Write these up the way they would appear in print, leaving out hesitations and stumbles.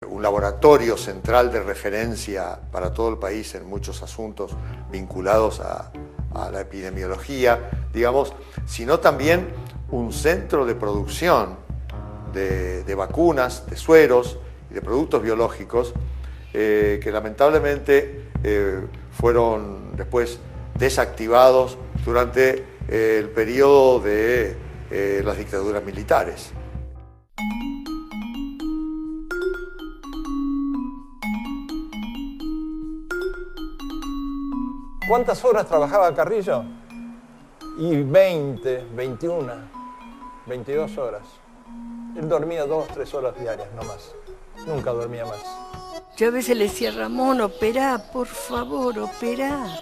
un laboratorio central de referencia para todo el país en muchos asuntos vinculados a la epidemiología, digamos, sino también un centro de producción de vacunas, de sueros y de productos biológicos que lamentablemente fueron después desactivados durante el periodo de las dictaduras militares. ¿Cuántas horas trabajaba Carrillo? Y 20, 21, 22 horas. Él dormía 2, 3 horas diarias, no más. Nunca dormía más. Yo a veces le decía, Ramón, operá, por favor, operá.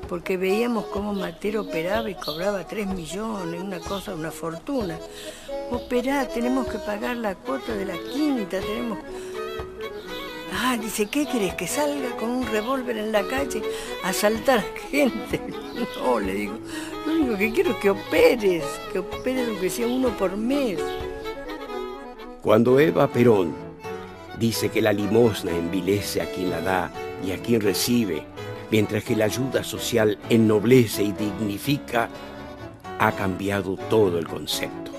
Porque veíamos cómo Matero operaba y cobraba 3 millones, una cosa, una fortuna. Operá, tenemos que pagar la cuota de la quinta, tenemos... Ah, dice, ¿qué querés? ¿Que salga con un revólver en la calle a asaltar gente? No, le digo, lo único que quiero es que operes aunque sea uno por mes. Cuando Eva Perón dice que la limosna envilece a quien la da y a quien recibe, mientras que la ayuda social ennoblece y dignifica, ha cambiado todo el concepto.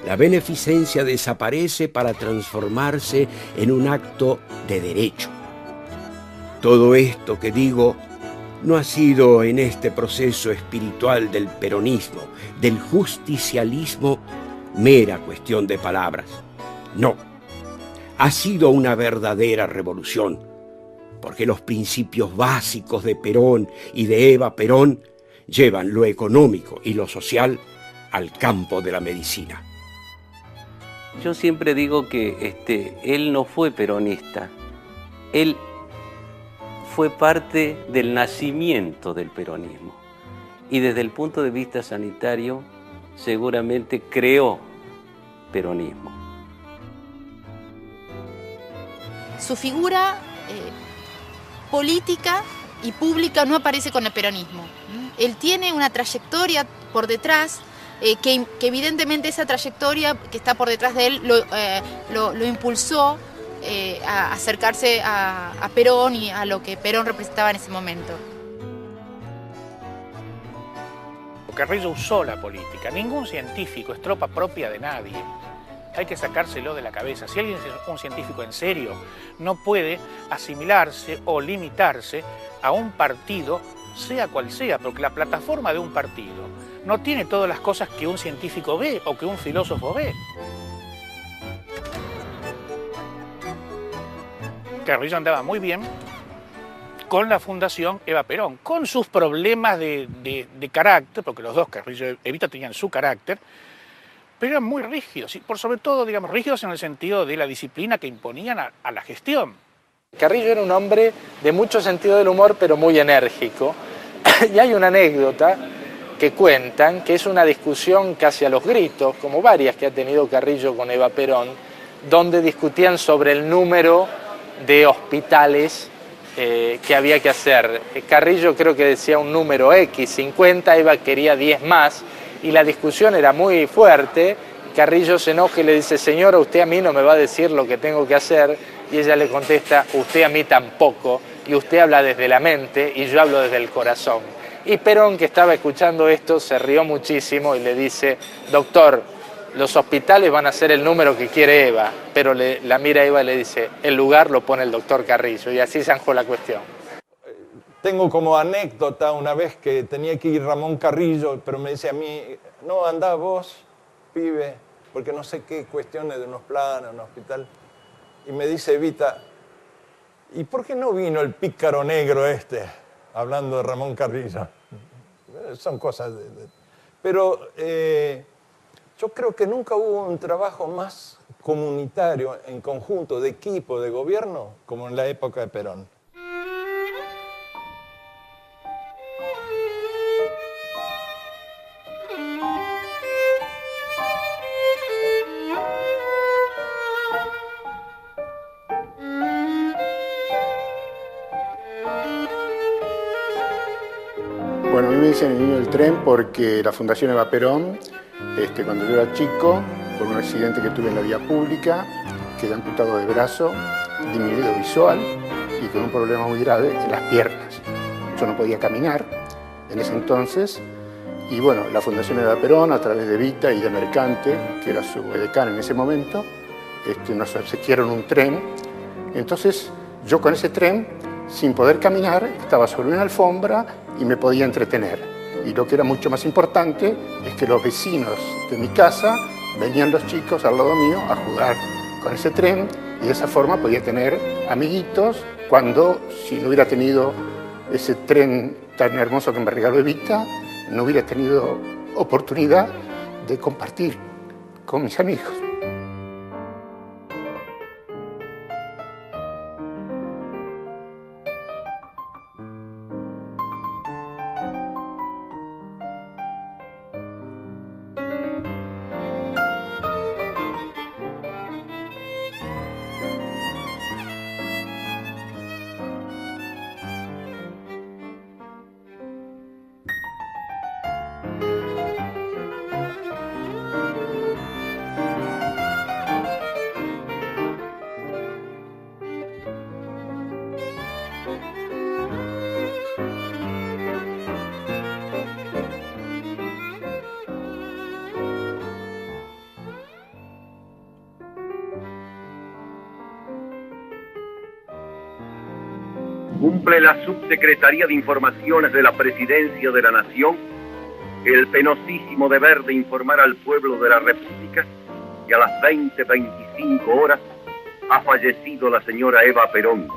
La beneficencia desaparece para transformarse en un acto de derecho. Todo esto que digo no ha sido en este proceso espiritual del peronismo, del justicialismo, mera cuestión de palabras. No, ha sido una verdadera revolución, porque los principios básicos de Perón y de Eva Perón llevan lo económico y lo social al campo de la medicina. Yo siempre digo que él no fue peronista, él fue parte del nacimiento del peronismo y desde el punto de vista sanitario seguramente creó peronismo. Su figura política y pública no aparece con el peronismo. Él tiene una trayectoria por detrás que evidentemente esa trayectoria que está por detrás de él lo impulsó a acercarse a Perón y a lo que Perón representaba en ese momento. Carrillo usó la política. Ningún científico es tropa propia de nadie. Hay que sacárselo de la cabeza. Si alguien es un científico en serio, no puede asimilarse o limitarse a un partido, sea cual sea, porque la plataforma de un partido no tiene todas las cosas que un científico ve o que un filósofo ve. Carrillo andaba muy bien con la Fundación Eva Perón, con sus problemas de carácter, porque los dos, Carrillo y Evita, tenían su carácter, pero eran muy rígidos, y por sobre todo, digamos, rígidos en el sentido de la disciplina que imponían a la gestión. Carrillo era un hombre de mucho sentido del humor, pero muy enérgico. Y hay una anécdota que cuentan, que es una discusión casi a los gritos, como varias que ha tenido Carrillo con Eva Perón, donde discutían sobre el número de hospitales que había que hacer. Carrillo creo que decía un número X, 50, Eva quería 10 más, y la discusión era muy fuerte. Carrillo se enoja y le dice, señora, usted a mí no me va a decir lo que tengo que hacer, y ella le contesta, usted a mí tampoco, y usted habla desde la mente y yo hablo desde el corazón. Y Perón, que estaba escuchando esto, se rió muchísimo y le dice, doctor, los hospitales van a ser el número que quiere Eva, pero la mira Eva y le dice, el lugar lo pone el doctor Carrillo, y así zanjó la cuestión. Tengo como anécdota una vez que tenía que ir Ramón Carrillo, pero me dice a mí, no, andá vos, pibe, porque no sé qué cuestiones de unos planos, un hospital. Y me dice Evita, ¿y por qué no vino el pícaro negro este? Hablando de Ramón Carrillo. Son cosas Pero yo creo que nunca hubo un trabajo más comunitario, en conjunto, de equipo, de gobierno, como en la época de Perón. Bueno, a mí me dicen el niño del tren porque la Fundación Eva Perón, cuando yo era chico, por un accidente que tuve en la vía pública, quedé amputado de brazo, disminuido visual y con un problema muy grave en las piernas. Yo no podía caminar en ese entonces y bueno, la Fundación Eva Perón, a través de Vita y de Mercante, que era su edecán en ese momento, nos obsequiaron un tren. Entonces yo con ese tren, sin poder caminar, estaba sobre una alfombra y me podía entretener. Y lo que era mucho más importante es que los vecinos de mi casa venían los chicos al lado mío a jugar con ese tren y de esa forma podía tener amiguitos cuando, si no hubiera tenido ese tren tan hermoso que me regaló Evita, no hubiera tenido oportunidad de compartir con mis amigos. Cumple la Subsecretaría de Informaciones de la Presidencia de la Nación el penosísimo deber de informar al pueblo de la República que a las 20:25 horas ha fallecido la señora Eva Perón,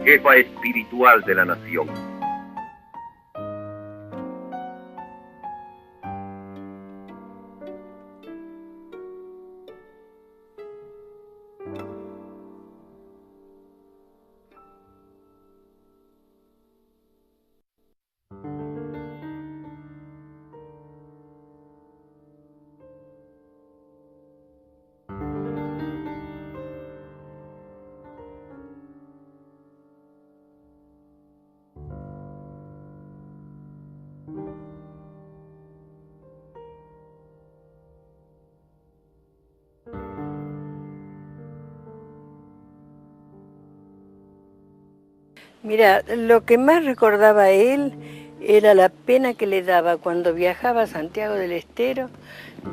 jefa espiritual de la nación. Mira, lo que más recordaba él era la pena que le daba cuando viajaba a Santiago del Estero,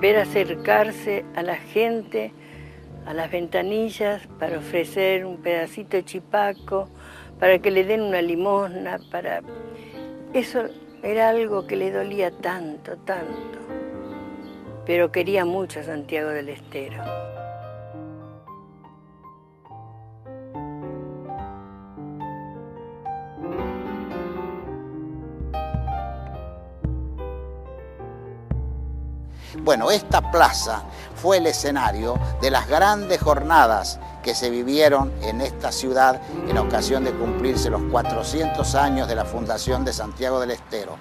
ver acercarse a la gente, a las ventanillas, para ofrecer un pedacito de chipaco, para que le den una limosna, para... Eso era algo que le dolía tanto, tanto, pero quería mucho a Santiago del Estero. Bueno, esta plaza fue el escenario de las grandes jornadas que se vivieron en esta ciudad en ocasión de cumplirse los 400 años de la fundación de Santiago del Estero.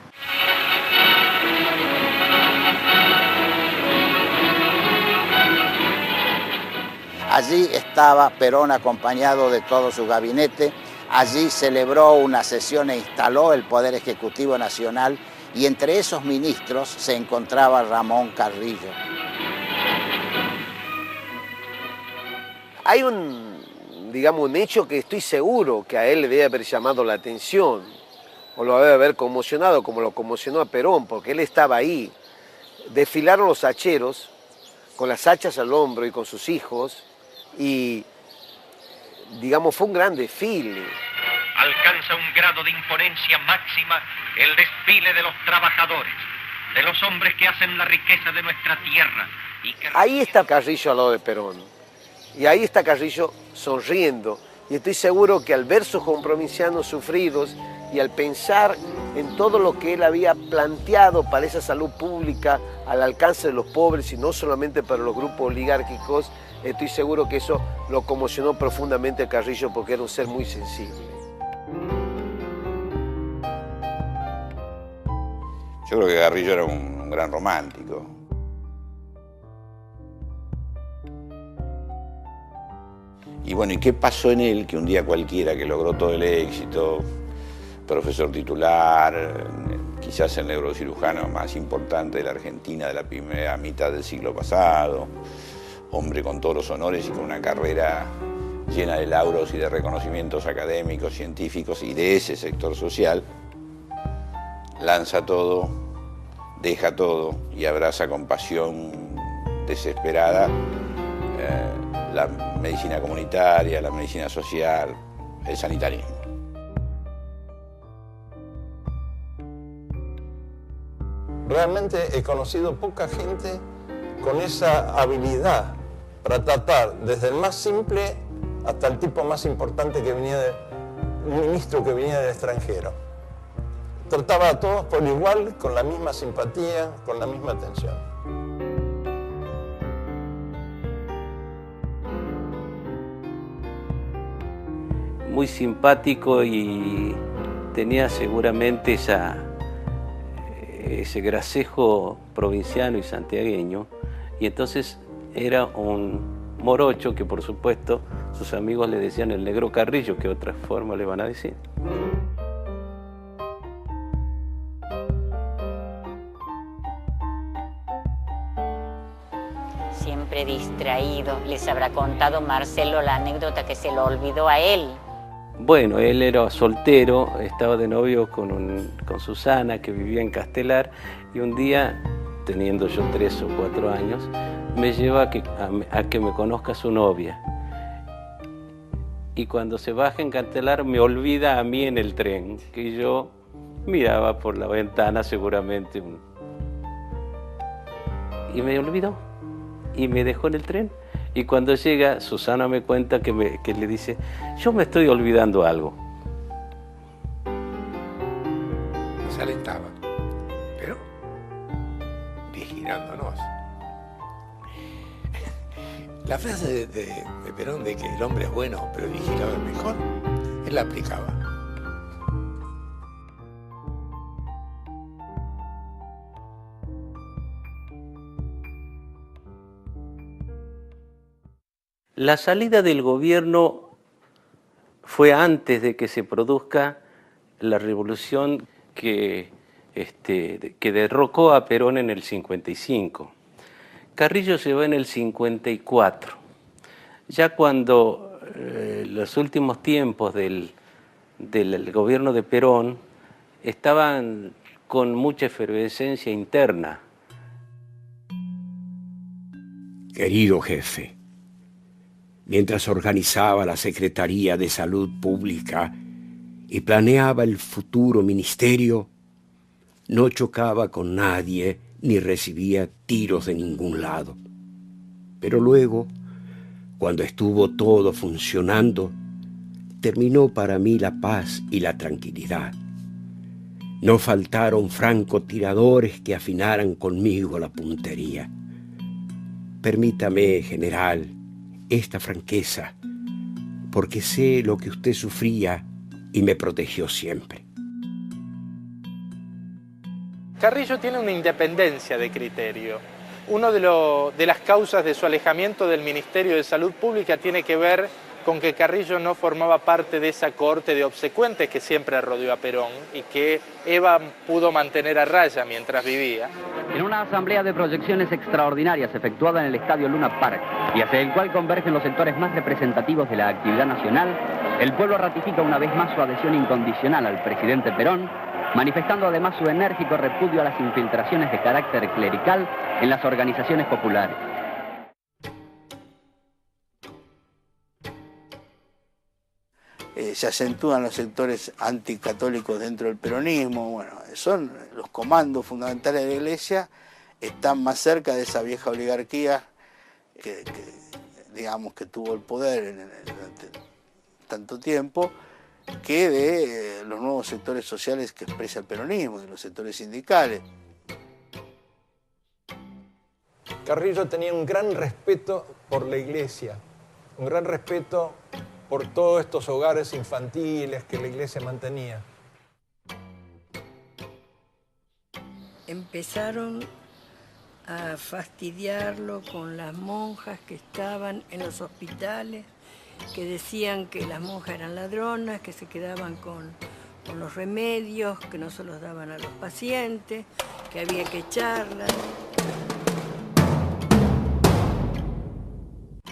Allí estaba Perón acompañado de todo su gabinete, allí celebró una sesión e instaló el Poder Ejecutivo Nacional y entre esos ministros se encontraba Ramón Carrillo. Hay un hecho que estoy seguro que a él le debe haber llamado la atención, o lo debe haber conmocionado, como lo conmocionó a Perón, porque él estaba ahí. Desfilaron los hacheros con las hachas al hombro y con sus hijos, y, fue un gran desfile. Alcanza un grado de imponencia máxima el desfile de los trabajadores, de los hombres que hacen la riqueza de nuestra tierra. Ahí está Carrillo al lado de Perón, y ahí está Carrillo sonriendo, y estoy seguro que al ver sus compromisanos sufridos y al pensar en todo lo que él había planteado para esa salud pública al alcance de los pobres y no solamente para los grupos oligárquicos, estoy seguro que eso lo conmocionó profundamente a Carrillo porque era un ser muy sensible. Yo creo que Carrillo era un gran romántico. Y bueno, ¿y qué pasó en él? Que un día cualquiera que logró todo el éxito, profesor titular, quizás el neurocirujano más importante de la Argentina de la primera mitad del siglo pasado, hombre con todos los honores y con una carrera llena de lauros y de reconocimientos académicos, científicos y de ese sector social, lanza todo, deja todo y abraza con pasión desesperada la medicina comunitaria, la medicina social, el sanitarismo. Realmente he conocido poca gente con esa habilidad para tratar desde el más simple hasta el tipo más importante que venía un ministro que venía del extranjero. Trataba a todos por igual, con la misma simpatía, con la misma atención. Muy simpático y tenía seguramente ese gracejo provinciano y santiagueño, y entonces era un morocho que por supuesto sus amigos le decían el negro Carrillo, que otra forma le van a decir. Siempre distraído. Les habrá contado Marcelo la anécdota que se lo olvidó a él. Bueno, él era soltero, estaba de novio con Susana, que vivía en Castelar, y un día, teniendo yo 3 o 4 años, me lleva a que me conozca su novia. Y cuando se baja en Castelar me olvida a mí en el tren, que yo miraba por la ventana seguramente. Y me olvidó, y me dejó en el tren. Y cuando llega, Susana me cuenta que le dice, yo me estoy olvidando algo. Nos alentaba, pero vigilándonos. La frase de Perón de que el hombre es bueno, pero vigilado es mejor, él la aplicaba. La salida del gobierno fue antes de que se produzca la revolución que derrocó a Perón en el 55. Carrillo se va en el 54. Ya cuando los últimos tiempos del gobierno de Perón estaban con mucha efervescencia interna. Querido jefe, mientras organizaba la Secretaría de Salud Pública y planeaba el futuro ministerio, no chocaba con nadie ni recibía tiros de ningún lado. Pero luego, cuando estuvo todo funcionando, terminó para mí la paz y la tranquilidad. No faltaron francotiradores que afinaran conmigo la puntería. Permítame, general, esta franqueza, porque sé lo que usted sufría y me protegió siempre. Carrillo tiene una independencia de criterio. Una de las causas de su alejamiento del Ministerio de Salud Pública tiene que ver con que Carrillo no formaba parte de esa cohorte de obsecuentes que siempre rodeó a Perón y que Eva pudo mantener a raya mientras vivía. En una asamblea de proyecciones extraordinarias efectuada en el Estadio Luna Park y hacia el cual convergen los sectores más representativos de la actividad nacional, el pueblo ratifica una vez más su adhesión incondicional al presidente Perón, manifestando además su enérgico repudio a las infiltraciones de carácter clerical en las organizaciones populares. Se acentúan los sectores anticatólicos dentro del peronismo. Bueno, son los comandos fundamentales de la Iglesia, están más cerca de esa vieja oligarquía que digamos que tuvo el poder durante tanto tiempo, que de los nuevos sectores sociales que expresa el peronismo, de los sectores sindicales. Carrillo tenía un gran respeto por la Iglesia, un gran respeto por todos estos hogares infantiles que la Iglesia mantenía. Empezaron a fastidiarlo con las monjas que estaban en los hospitales, que decían que las monjas eran ladronas, que se quedaban con los remedios, que no se los daban a los pacientes, que había que echarlas.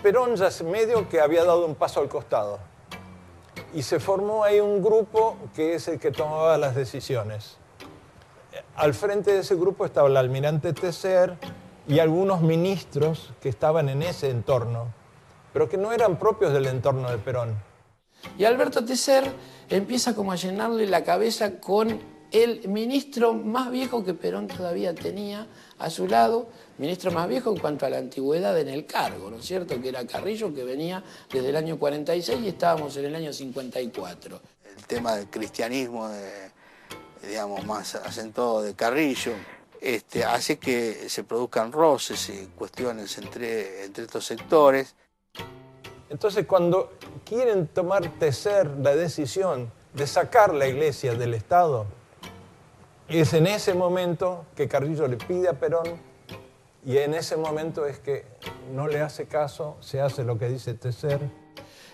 Perón ya medio que había dado un paso al costado. Y se formó ahí un grupo que es el que tomaba las decisiones. Al frente de ese grupo estaba el almirante Tecer y algunos ministros que estaban en ese entorno, pero que no eran propios del entorno de Perón. Y Alberto Tecer empieza como a llenarle la cabeza con el ministro más viejo que Perón todavía tenía a su lado, ministro más viejo en cuanto a la antigüedad en el cargo, ¿no es cierto? Que era Carrillo, que venía desde el año 46 y estábamos en el año 54. El tema del cristianismo, digamos, más acentuado de Carrillo, hace que se produzcan roces y cuestiones entre estos sectores. Entonces, cuando quieren tomar Tecer la decisión de sacar la Iglesia del Estado, es en ese momento que Carrillo le pide a Perón y en ese momento es que no le hace caso, se hace lo que dice Tecer.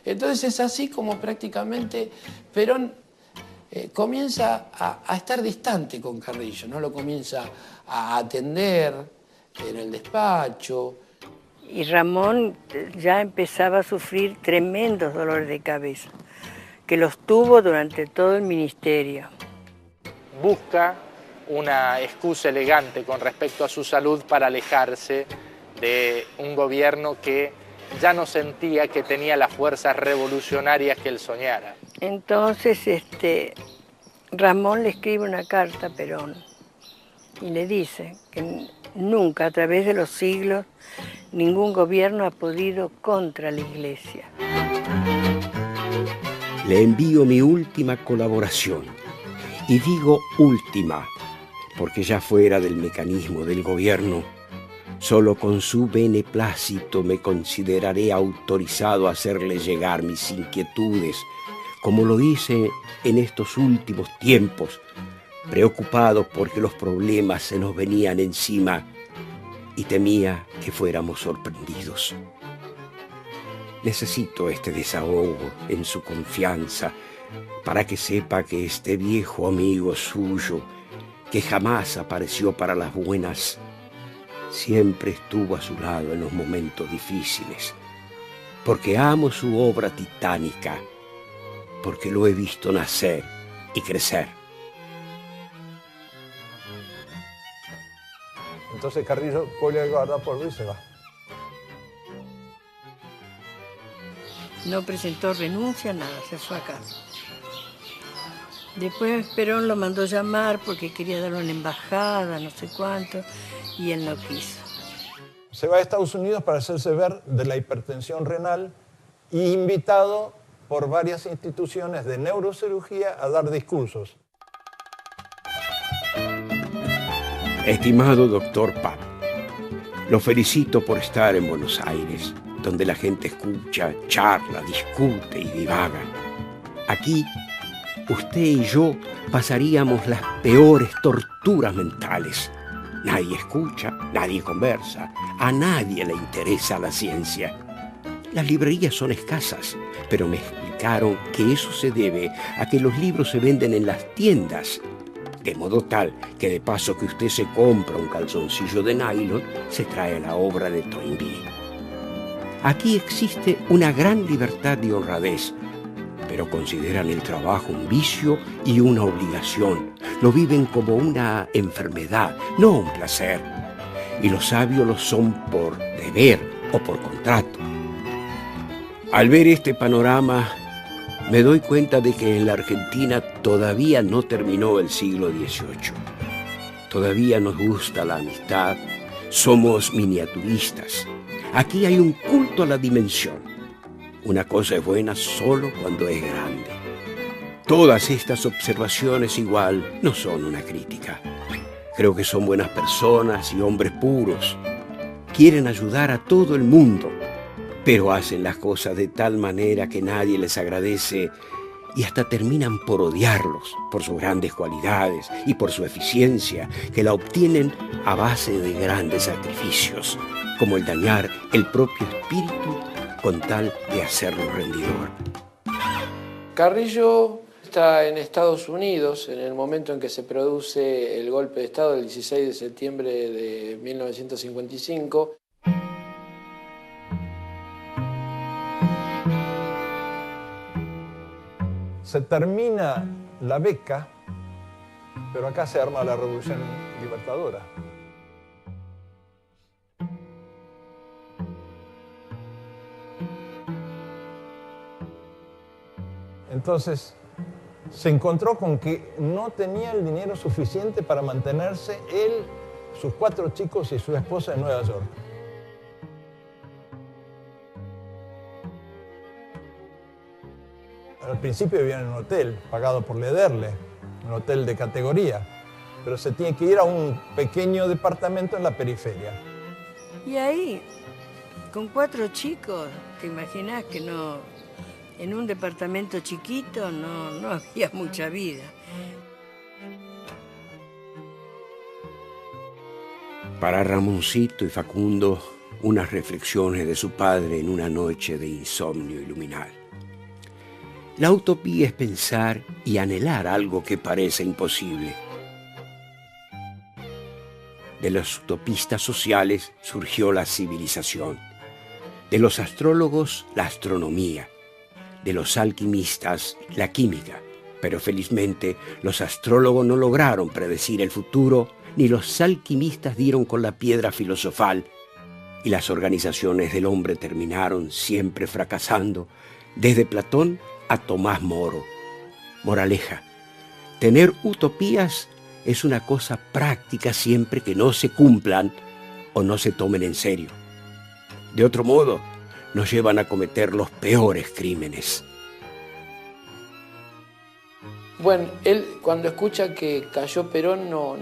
Entonces es así como prácticamente Perón comienza a estar distante con Carrillo, no lo comienza a atender en el despacho. Y Ramón ya empezaba a sufrir tremendos dolores de cabeza, que los tuvo durante todo el ministerio. Busca una excusa elegante con respecto a su salud para alejarse de un gobierno que ya no sentía que tenía las fuerzas revolucionarias que él soñara. Entonces Ramón le escribe una carta a Perón y le dice que nunca a través de los siglos ningún gobierno ha podido contra la Iglesia. Le envío mi última colaboración. Y digo última, porque ya fuera del mecanismo del gobierno, solo con su beneplácito me consideraré autorizado a hacerle llegar mis inquietudes, como lo hice en estos últimos tiempos, preocupado porque los problemas se nos venían encima y temía que fuéramos sorprendidos. Necesito este desahogo en su confianza para que sepa que este viejo amigo suyo, que jamás apareció para las buenas, siempre estuvo a su lado en los momentos difíciles, porque amo su obra titánica, porque lo he visto nacer y crecer. Entonces Carrillo cuelga el guardapolvo y se va. No presentó renuncia, nada, se fue a casa. Después Perón lo mandó llamar porque quería darle una embajada, no sé cuánto, y él no quiso. Se va a Estados Unidos para hacerse ver de la hipertensión renal y invitado por varias instituciones de neurocirugía a dar discursos. Estimado doctor Pap, lo felicito por estar en Buenos Aires, donde la gente escucha, charla, discute y divaga. Aquí, usted y yo pasaríamos las peores torturas mentales. Nadie escucha, nadie conversa, a nadie le interesa la ciencia. Las librerías son escasas, pero me explicaron que eso se debe a que los libros se venden en las tiendas, de modo tal que de paso que usted se compra un calzoncillo de nylon, se trae la obra de Toynbee. Aquí existe una gran libertad de honradez, pero consideran el trabajo un vicio y una obligación. Lo viven como una enfermedad, no un placer. Y los sabios lo son por deber o por contrato. Al ver este panorama, me doy cuenta de que en la Argentina todavía no terminó el siglo XVIII. Todavía nos gusta la amistad, somos miniaturistas. Aquí hay un culto a la dimensión. Una cosa es buena solo cuando es grande. Todas estas observaciones igual no son una crítica. Creo que son buenas personas y hombres puros. Quieren ayudar a todo el mundo, pero hacen las cosas de tal manera que nadie les agradece y hasta terminan por odiarlos por sus grandes cualidades y por su eficiencia, que la obtienen a base de grandes sacrificios, como el dañar el propio espíritu con tal de hacerlo rendidor. Carrillo está en Estados Unidos en el momento en que se produce el golpe de Estado del 16 de septiembre de 1955. se termina la beca, pero acá se arma la Revolución Libertadora. Entonces, se encontró con que no tenía el dinero suficiente para mantenerse él, sus 4 chicos y su esposa en Nueva York. Al principio vivían en un hotel, pagado por Lederle, un hotel de categoría, pero se tiene que ir a un pequeño departamento en la periferia. Y ahí, con 4 chicos, te imaginás que no, en un departamento chiquito no había mucha vida. Para Ramoncito y Facundo, unas reflexiones de su padre en una noche de insomnio iluminal. La utopía es pensar y anhelar algo que parece imposible. De los utopistas sociales surgió la civilización, de los astrólogos la astronomía, de los alquimistas la química, pero felizmente los astrólogos no lograron predecir el futuro, ni los alquimistas dieron con la piedra filosofal, y las organizaciones del hombre terminaron siempre fracasando, desde Platón a Tomás Moro. Moraleja: tener utopías es una cosa práctica siempre que no se cumplan o no se tomen en serio. De otro modo, nos llevan a cometer los peores crímenes. Bueno, él cuando escucha que cayó Perón no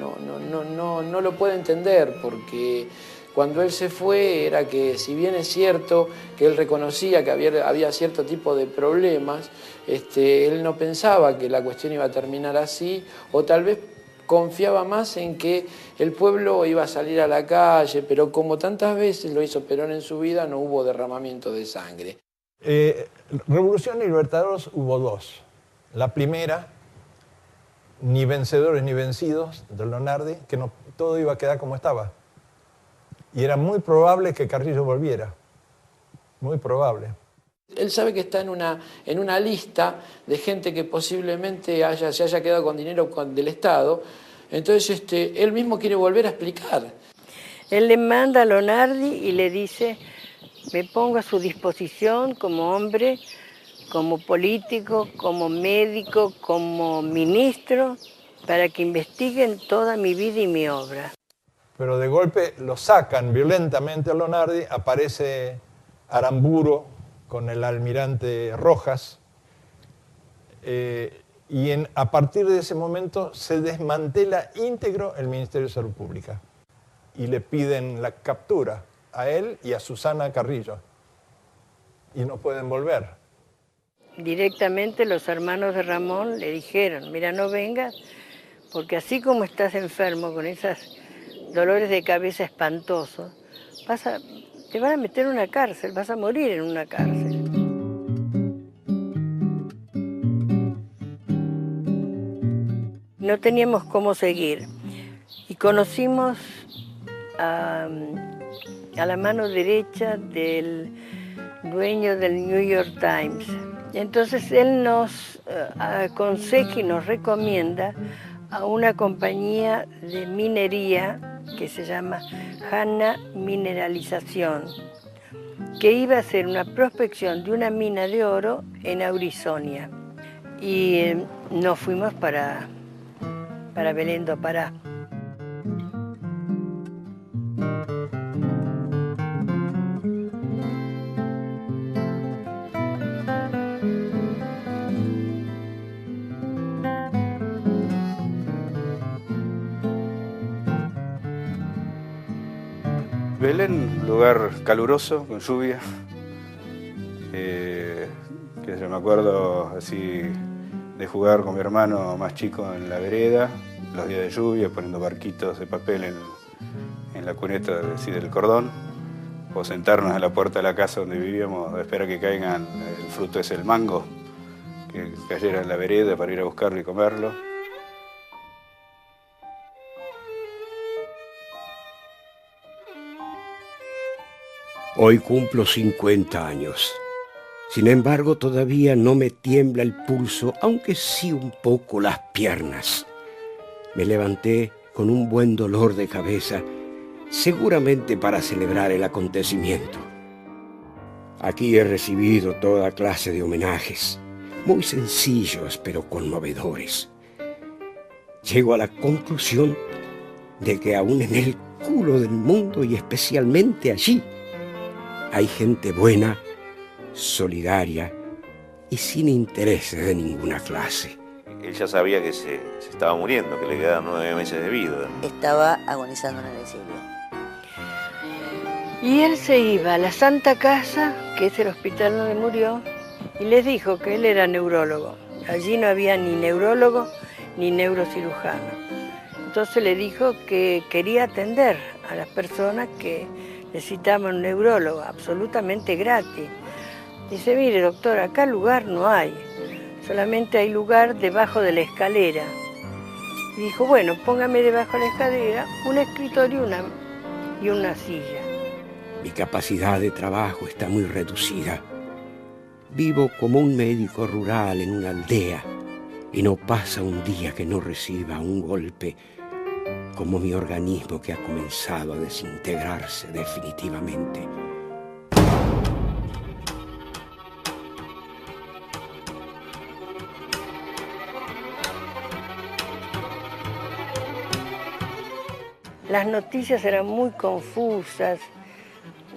lo puede entender, porque cuando él se fue era que, si bien es cierto que él reconocía que había cierto tipo de problemas, él no pensaba que la cuestión iba a terminar así, o tal vez confiaba más en que el pueblo iba a salir a la calle, pero como tantas veces lo hizo Perón en su vida, no hubo derramamiento de sangre. Revolución y Libertadores hubo 2. La primera, ni vencedores ni vencidos, de Lonardi, que no, todo iba a quedar como estaba. Y era muy probable que Carrillo volviera. Muy probable. Él sabe que está en una lista de gente que posiblemente se haya quedado con dinero del Estado. Entonces él mismo quiere volver a explicar. Él le manda a Lonardi y le dice: me pongo a su disposición como hombre, como político, como médico, como ministro, para que investiguen toda mi vida y mi obra. Pero de golpe lo sacan violentamente a Lonardi, aparece Aramburo con el almirante Rojas, y a partir de ese momento se desmantela íntegro el Ministerio de Salud Pública y le piden la captura a él y a Susana Carrillo y no pueden volver. Directamente los hermanos de Ramón le dijeron: mira, no vengas, porque así como estás enfermo con esos dolores de cabeza espantosos, te van a meter en una cárcel, vas a morir en una cárcel. No teníamos cómo seguir y conocimos a la mano derecha del dueño del New York Times. Entonces él nos aconseja y nos recomienda a una compañía de minería que se llama Hanna Mineralización, que iba a hacer una prospección de una mina de oro en Aurizonia. Y nos fuimos para Belén do Pará. Belén, lugar caluroso, con lluvia, que yo me acuerdo así de jugar con mi hermano más chico en la vereda, los días de lluvia, poniendo barquitos de papel en la cuneta del cordón, o sentarnos en la puerta de la casa donde vivíamos a esperar que caigan el fruto ese, el mango, que cayera en la vereda para ir a buscarlo y comerlo. Hoy cumplo 50 años. Sin embargo, todavía no me tiembla el pulso, aunque sí un poco las piernas. Me levanté con un buen dolor de cabeza, seguramente para celebrar el acontecimiento. Aquí he recibido toda clase de homenajes, muy sencillos pero conmovedores. Llego a la conclusión de que aún en el culo del mundo, y especialmente allí, hay gente buena, solidaria y sin intereses de ninguna clase. Él ya sabía que se estaba muriendo, que le quedaban 9 meses de vida. Estaba agonizando en el exilio. Y él se iba a la Santa Casa, que es el hospital donde murió, y les dijo que él era neurólogo. Allí no había ni neurólogo ni neurocirujano. Entonces le dijo que quería atender a las personas que necesitaban un neurólogo, absolutamente gratis. Dice, mire doctor, acá lugar no hay, solamente hay lugar debajo de la escalera. Y dijo, bueno, póngame debajo de la escalera un escritorio y una silla. Mi capacidad de trabajo está muy reducida. Vivo como un médico rural en una aldea y no pasa un día que no reciba un golpe como mi organismo que ha comenzado a desintegrarse definitivamente. Las noticias eran muy confusas,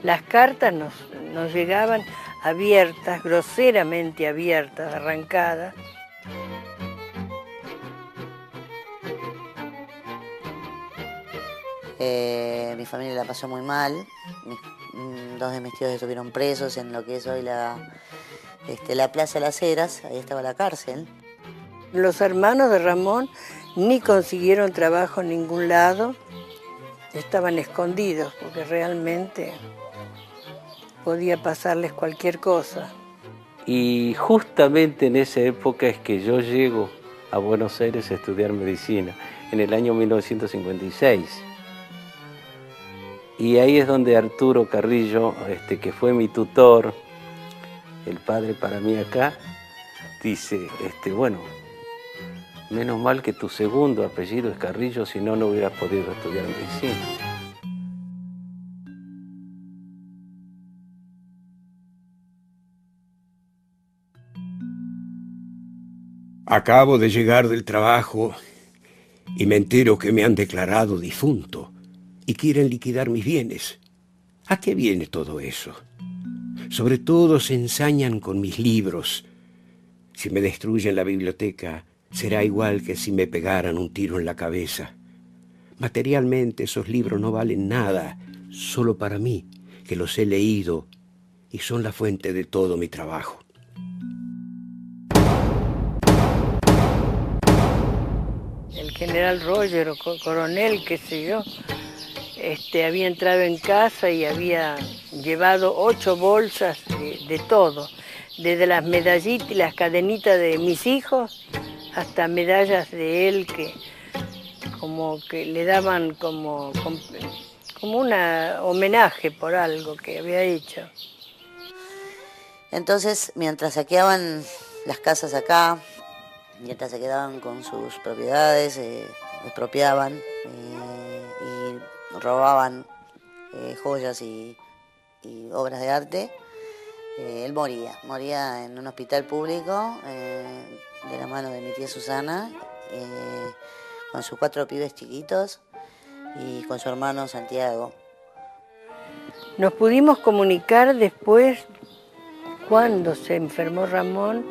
las cartas nos llegaban abiertas, groseramente abiertas, arrancadas. Mi familia la pasó muy mal, dos de mis tíos estuvieron presos en lo que es hoy la Plaza de las Heras, ahí estaba la cárcel. Los hermanos de Ramón ni consiguieron trabajo en ningún lado, estaban escondidos porque realmente podía pasarles cualquier cosa. Y justamente en esa época es que yo llego a Buenos Aires a estudiar medicina, en el año 1956. Y ahí es donde Arturo Carrillo, que fue mi tutor, el padre para mí acá, dice, bueno, menos mal que tu segundo apellido es Carrillo, si no, no hubieras podido estudiar medicina. Acabo de llegar del trabajo y me entero que me han declarado difunto y quieren liquidar mis bienes. ¿A qué viene todo eso? Sobre todo se ensañan con mis libros. Si me destruyen la biblioteca, será igual que si me pegaran un tiro en la cabeza. Materialmente esos libros no valen nada, solo para mí, que los he leído y son la fuente de todo mi trabajo. El general Roger o coronel, qué sé yo, había entrado en casa y había llevado 8 bolsas de todo, desde las medallitas y las cadenitas de mis hijos hasta medallas de él que como que le daban como un homenaje por algo que había hecho. Entonces, mientras saqueaban las casas acá, mientras se quedaban con sus propiedades, expropiaban y robaban joyas y obras de arte, él moría en un hospital público de la mano de mi tía Susana, con sus 4 pibes chiquitos y con su hermano Santiago. Nos pudimos comunicar después, cuando se enfermó Ramón,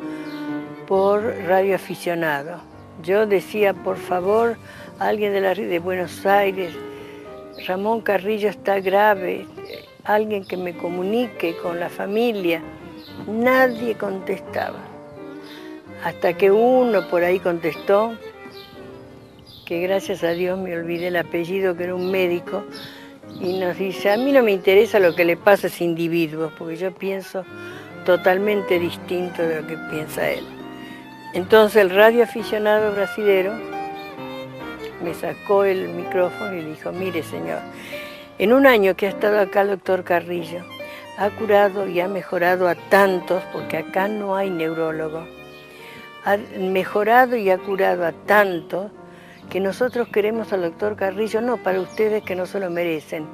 por Radio Aficionado. Yo decía, por favor, alguien de Buenos Aires, Ramón Carrillo está grave, alguien que me comunique con la familia. Nadie contestaba. Hasta que uno por ahí contestó, que gracias a Dios me olvidé el apellido, que era un médico, y nos dice, a mí no me interesa lo que le pasa a ese individuo, porque yo pienso totalmente distinto de lo que piensa él. Entonces el radioaficionado brasilero me sacó el micrófono y dijo, mire señor, en un año que ha estado acá el doctor Carrillo, ha curado y ha mejorado a tantos, porque acá no hay neurólogo, ha mejorado y ha curado a tantos que nosotros queremos al doctor Carrillo no para ustedes que no se lo merecen,